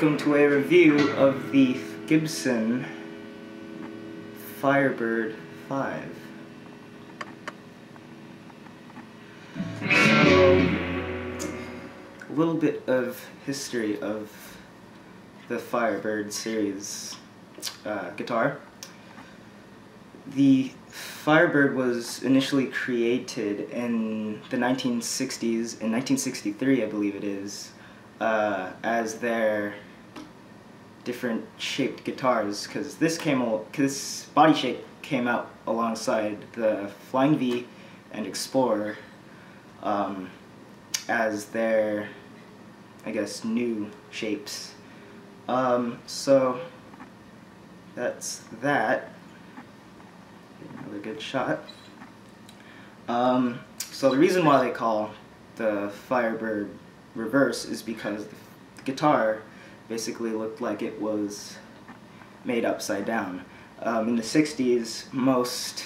welcome to a review of the Gibson Firebird V. So, a little bit of history of the Firebird series guitar. The Firebird was initially created in the 1960s, in 1963 I believe it is, as their different shaped guitars, because this body shape came out alongside the Flying V and Explorer as their, I guess, new shapes. So that's that. Another good shot. So the reason why they call the Firebird reverse is because the guitar basically looked like it was made upside down. In the 60s, most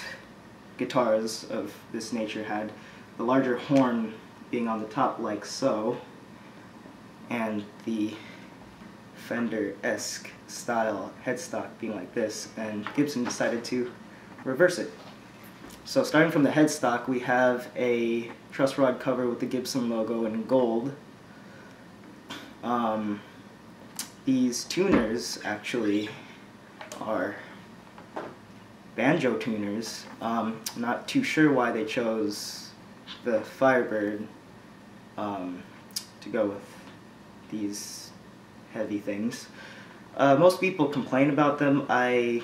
guitars of this nature had the larger horn being on the top like so, and the Fender-esque style headstock being like this, and Gibson decided to reverse it. So starting from the headstock, we have a truss rod cover with the Gibson logo in gold. These tuners actually are banjo tuners. Not too sure why they chose the Firebird to go with these heavy things. Most people complain about them. I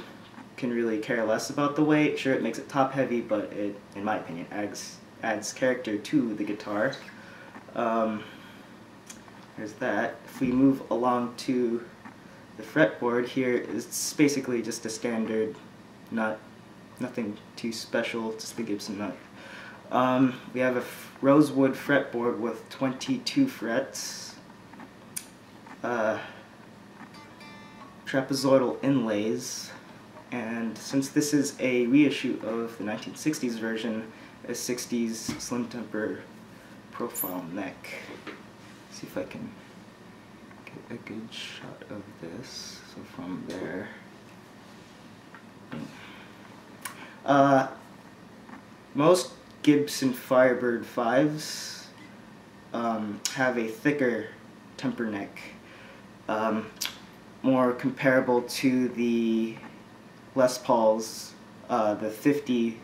can really care less about the weight. Sure, it makes it top heavy, but it, in my opinion, adds character to the guitar. There's that. If we move along to the fretboard, here it's basically just a standard nut, nothing too special, just the Gibson nut. We have a rosewood fretboard with 22 frets, trapezoidal inlays, and since this is a reissue of the 1960s version, a 60s slim temper profile neck. See if I can get a good shot of this. So from there, most Gibson Firebird 5s have a thicker temper neck, more comparable to the Les Pauls, the 50s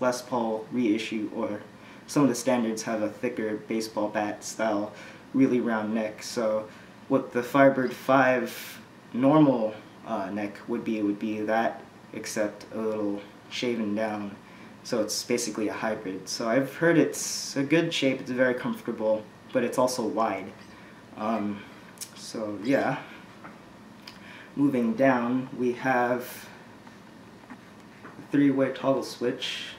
Les Paul reissue, or some of the standards have a thicker baseball bat style, really round neck. So what the Firebird 5 normal neck would be that, except a little shaven down. So it's basically a hybrid. So I've heard it's a good shape, it's very comfortable, but it's also wide. So yeah. Moving down, we have a 3-way toggle switch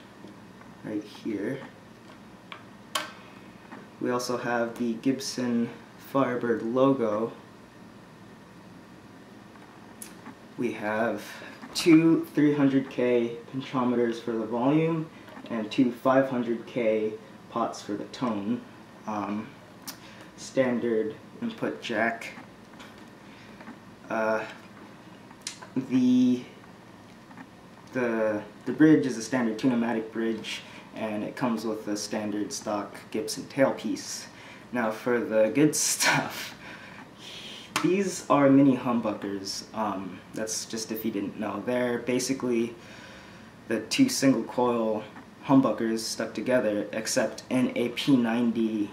right here. We also have the Gibson Firebird logo. We have two 300K pinchometers for the volume and two 500K pots for the tone. Standard input jack. The bridge is a standard tune-o-matic bridge, and it comes with a standard stock Gibson tailpiece. Now for the good stuff, these are mini humbuckers. That's just if you didn't know. They're basically the two single coil humbuckers stuck together, except in a P90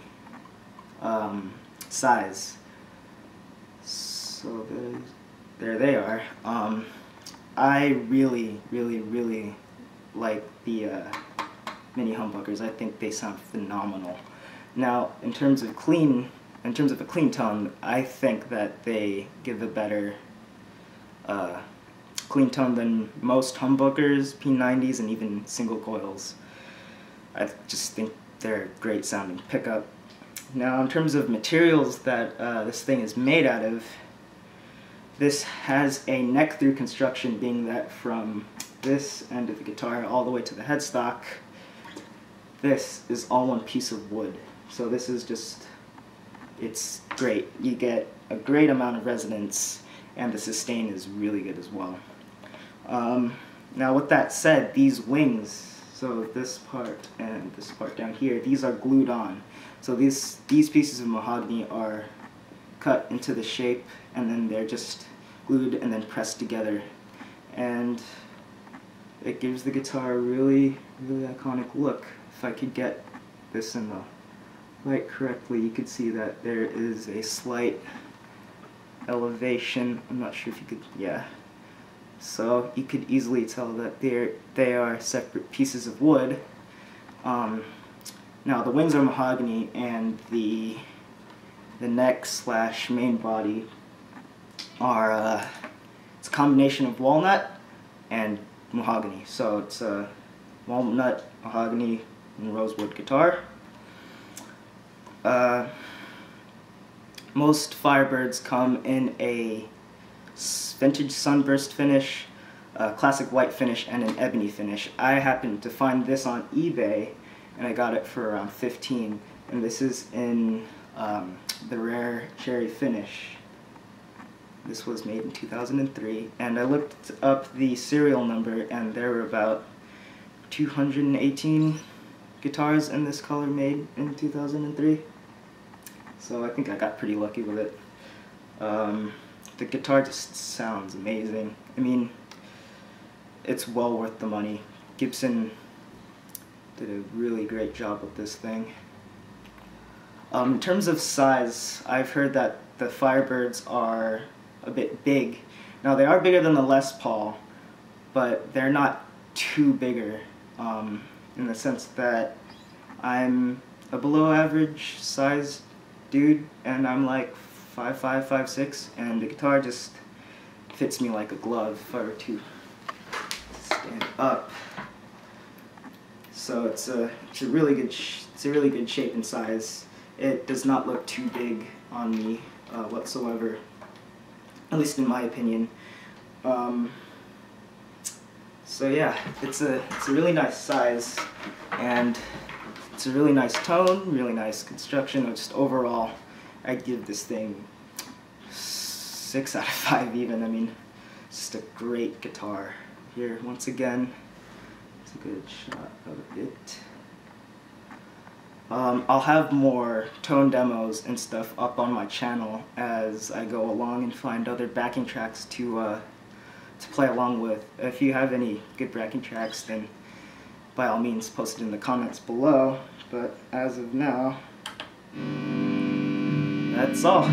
size. So there they are. I really like the mini humbuckers. I think they sound phenomenal. Now, in terms of a clean tone, I think that they give a better clean tone than most humbuckers, P90s, and even single coils. I just think they're a great sounding pickup. Now, in terms of materials that this thing is made out of, this has a neck-through construction, being that from this end of the guitar all the way to the headstock, this is all one piece of wood. So this is just, it's great. You get a great amount of resonance, and the sustain is really good as well. Now with that said, these wings, so this part and this part down here, these are glued on. So these pieces of mahogany are cut into the shape, and then they're just glued and then pressed together. And it gives the guitar a really, really iconic look. If I could get this in the light correctly, you could see that there is a slight elevation. I'm not sure if you could, yeah. So you could easily tell that they are separate pieces of wood. Now the wings are mahogany, and the neck / main body are it's a combination of walnut and mahogany. So it's a walnut, mahogany, and rosewood guitar. Most Firebirds come in a vintage sunburst finish, classic white finish, and an ebony finish. I happened to find this on eBay, and I got it for around $15, and this is in the rare cherry finish. This was made in 2003, and I looked up the serial number, and there were about 218 guitars in this color made in 2003. So I think I got pretty lucky with it. The guitar just sounds amazing. I mean, it's well worth the money. Gibson did a really great job with this thing. In terms of size, I've heard that the Firebirds are a bit big. Now they are bigger than the Les Paul, but they're not too bigger, in the sense that I'm a below average size dude, and I'm like 5'5", 5'6", and the guitar just fits me like a glove if I were to stand up. So it's a really good shape and size. It does not look too big on me whatsoever, at least in my opinion. So yeah, it's a really nice size, and it's a really nice tone, really nice construction. Just overall, I'd give this thing 6 out of 5 even. I mean, it's just a great guitar. Here, once again, it's a good shot of it. I'll have more tone demos and stuff up on my channel as I go along and find other backing tracks to play along with. If you have any good backing tracks, then by all means post it in the comments below. But as of now, that's all.